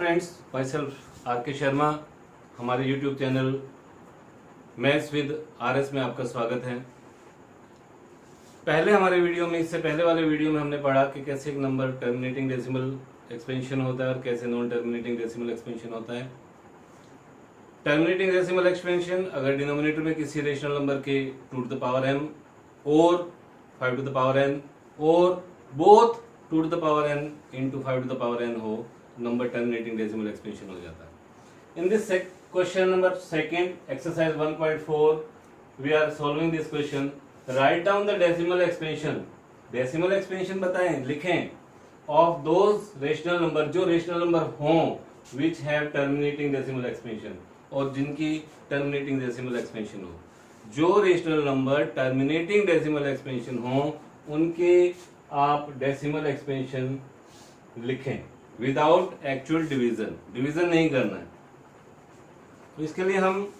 Friends, my self are के शर्मा। हमारे YouTube channel maths with R S में आपका स्वागत है। पहले हमारे वीडियो में, इससे पहले वाले वीडियो में हमने पढ़ा कि कैसे एक नंबर टर्मिनेटिंग डेसिमल एक्सपेंशन होता है और कैसे नॉन टर्मिनेटिंग डेसिमल एक्सपेंशन होता है। टर्मिनेटिंग डेसिमल एक्सपेंशन अगर डिनोमिनेटर में किसी रेशनल नंबर के 2 to the power m और 5 to the power n और both 2 to the power n into 5 to the power n हो, नंबर टर्मिनेटिंग डेसिमल एक्सपेंशन हो जाता है। In this question number second exercise 1.4 we are solving this question. Right down the decimal expansion. Decimal expansion बताएं, लिखें of those rational number, जो rational number हों which have terminating decimal expansion, और जिनकी terminating decimal expansion हो। जो rational number terminating decimal expansion हो उनके आप डेसिमल एक्सपेंशन लिखें विदाउट एक्चुअल डिवीजन। डिवीजन नहीं करना है। तो इसके लिए हम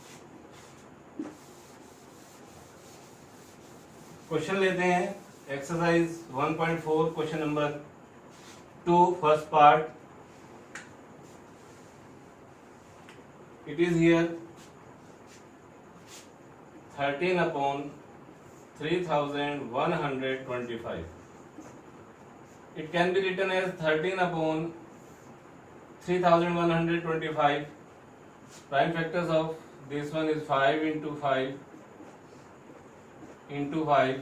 क्वेश्चन लेते हैं। Exercise 1.4 question number 2 first part. It is here 13 upon 3125. It can be written as 13 upon 3125. Prime factors of this one is 5 into 5 into 5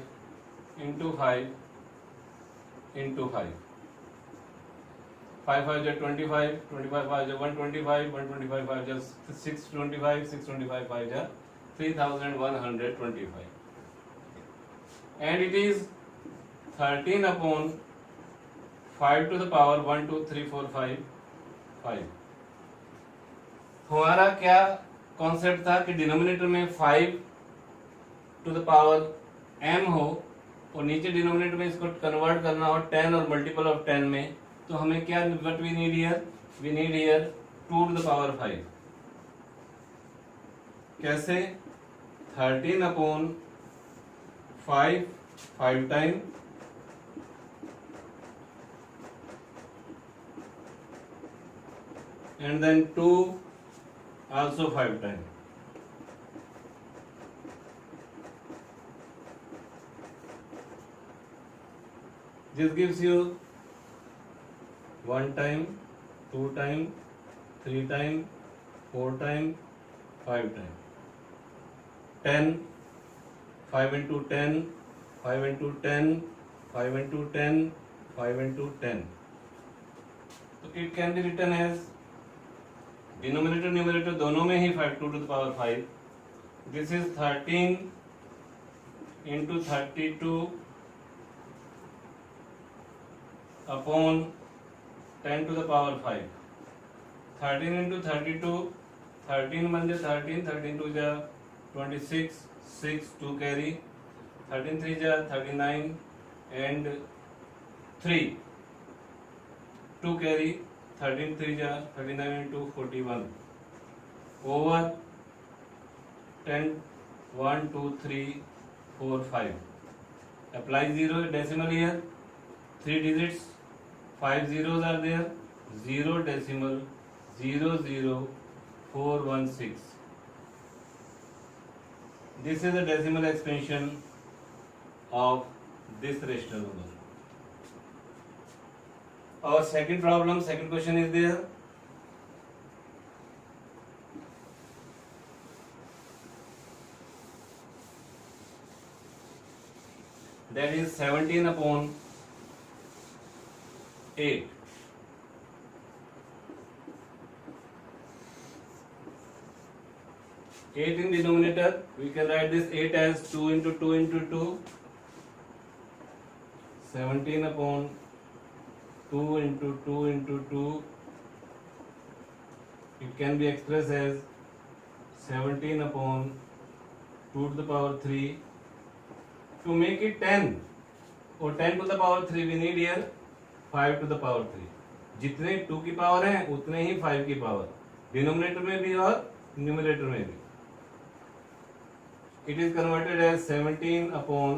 into 5 into 5. 5 5 is 25, 25 5 is 125, 125 5 is 625, 625 5 is 3125, and it is 13 upon 5 to the power 1 2 3 4 5 5. हमारा क्या concept था कि denominator में 5 to the power m हो और नीचे denominator में इसको कन्वर्ट करना हो 10 और मल्टीपल ऑफ 10 में, तो हमें क्या what we need here, we need here 2 to the power 5। कैसे? 13 upon 5 5 time, and then 2 also 5 time. This gives you 1 time, 2 time, 3 time, 4 time, 5 time. 10, 5 into 10, 5 into 10, 5 into 10, 5 into 10. So it can be written as denominator numerator दोनों में ही 5 2 to the power 5. This is 13 into 32 upon 10 to the power 5. 13 into 32, 13 1 is 13, 13 2 is 26, 6 2 carry, 13 3 is 39 and 3 2 carry, 13 3 is 39 into 41 over 10 1 2 3 4 5. Apply 0 decimal here, 3 digits, 5 zeros are there, 0 decimal 0 0 4 1 6. This is the decimal expansion of this rational number. Our second problem, second question is there. That is 17 upon 8. Eight in denominator, we can write this 8 as 2 into 2 into 2. 17 upon 2 into 2 into 2. It can be expressed as 17 upon 2 to the power 3. To make it 10 or 10 to the power 3, we need here 5 to the power 3. जितने 2 की power है उतने ही 5 की power, denominator में भी और numerator में भी. It is converted as 17 upon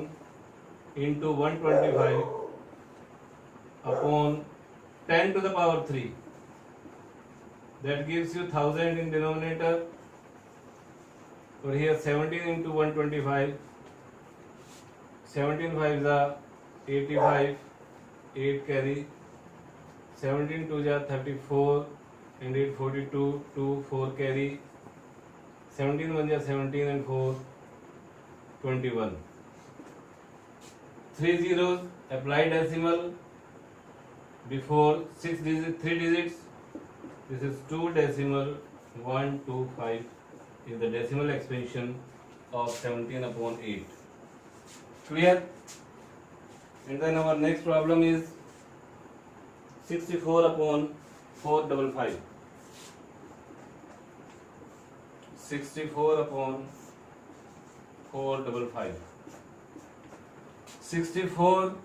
into 125 upon 10 to the power 3. that gives you 1000 in denominator, or here 17 into 125, 17 5s are 85, 8 carry, 17 2s are 34 and 8 42, 2 4 carry, 17 1s are 17 and 4 21. 3 zeros, apply decimal before 6 digits, 3 digits. This is 2 decimal 125 is the decimal expansion of 17 upon 8. Clear? And then our next problem is 64 upon 455. 64 upon 455. 64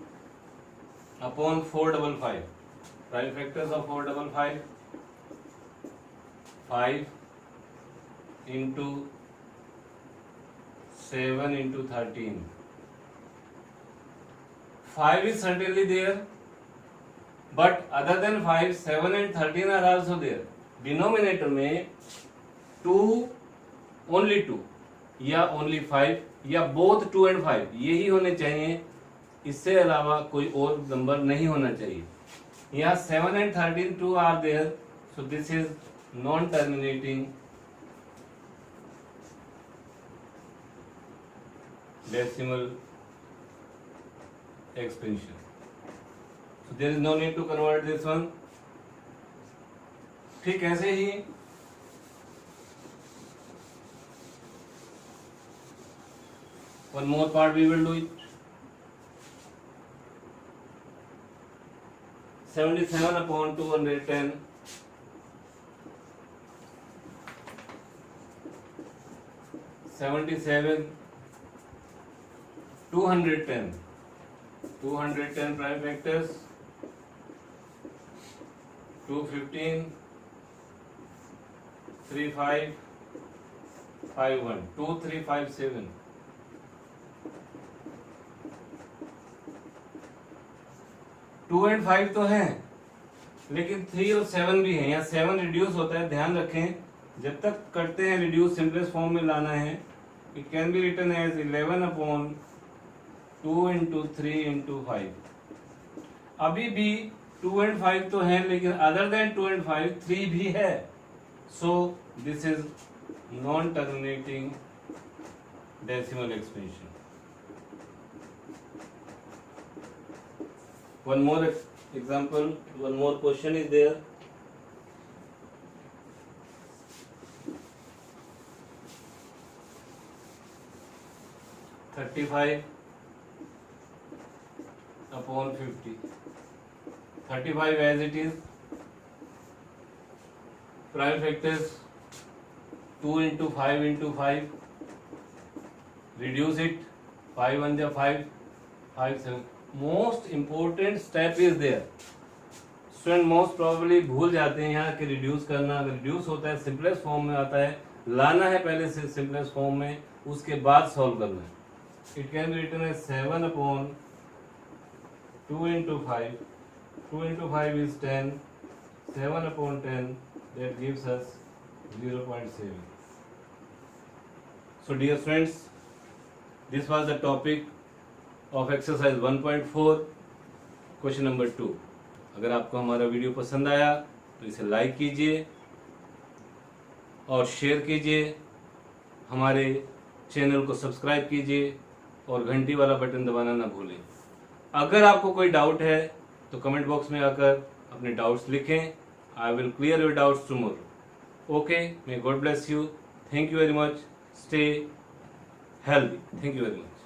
upon 455. Prime factors of 455. 5 into 7 into 13. 5 is certainly there, but other than 5, 7 and 13 are also there. Denominator में 2, only 2 या only 5 या both 2 and 5 यही होने चाहिए, इससे अलावा कोई और नंबर नहीं होना चाहिए. यहाँ 7 and 13 2 are there, so this is non-terminating decimal expansion. So there is no need to convert this one. ठीक ऐसे ही one more part we will do it. 77 upon 210. 77 210. 210 prime factors. 215 35 51 2357. To and 5 तो हैं, लेकिन 3 और 7 भी हैं. यहाँ 7 रिड्यूस होता है, ध्यान रखें. जब तक करते हैं रिड्यूस सिंपलेस्ट फॉर्म में लाना है. It can be written as 11 upon 2 into 3 into 5. अभी भी 2 एंड 5 तो हैं, लेकिन अदर देन 2 एंड 5 3 भी है. So this is non terminating decimal expansion. One more example, one more question is there. (35) upon 50. 35 as it is. Prime factors 2 into 5 into 5. Reduce it. 5 1 ja 5, 5 7. Most important step is there. Student most probably भूल जाते हैं यहाँ कि reduce करना. अगर reduce होता है simplest form में आता है, लाना है पहले से सिंपलेस्ट फॉर्म में, उसके बाद सॉल्व करना है. It can be written as 7 upon 2 into 5. 2 into 5 is 10. 7 upon 10 that gives us 0.7. So dear students, this was the topic of exercise 1.4 question number 2. अगर आपको हमारा वीडियो पसंद आया तो इसे लाइक कीजिए और शेयर कीजिए. हमारे चैनल को सब्सक्राइब कीजिए और घंटी वाला बटन दबाना ना भूलें. अगर आपको कोई डाउट है तो कमेंट बॉक्स में आकर अपने डाउट्स लिखें. I will clear your doubts tomorrow. Okay, may God bless you. Thank you very much. Stay healthy. Thank you very much.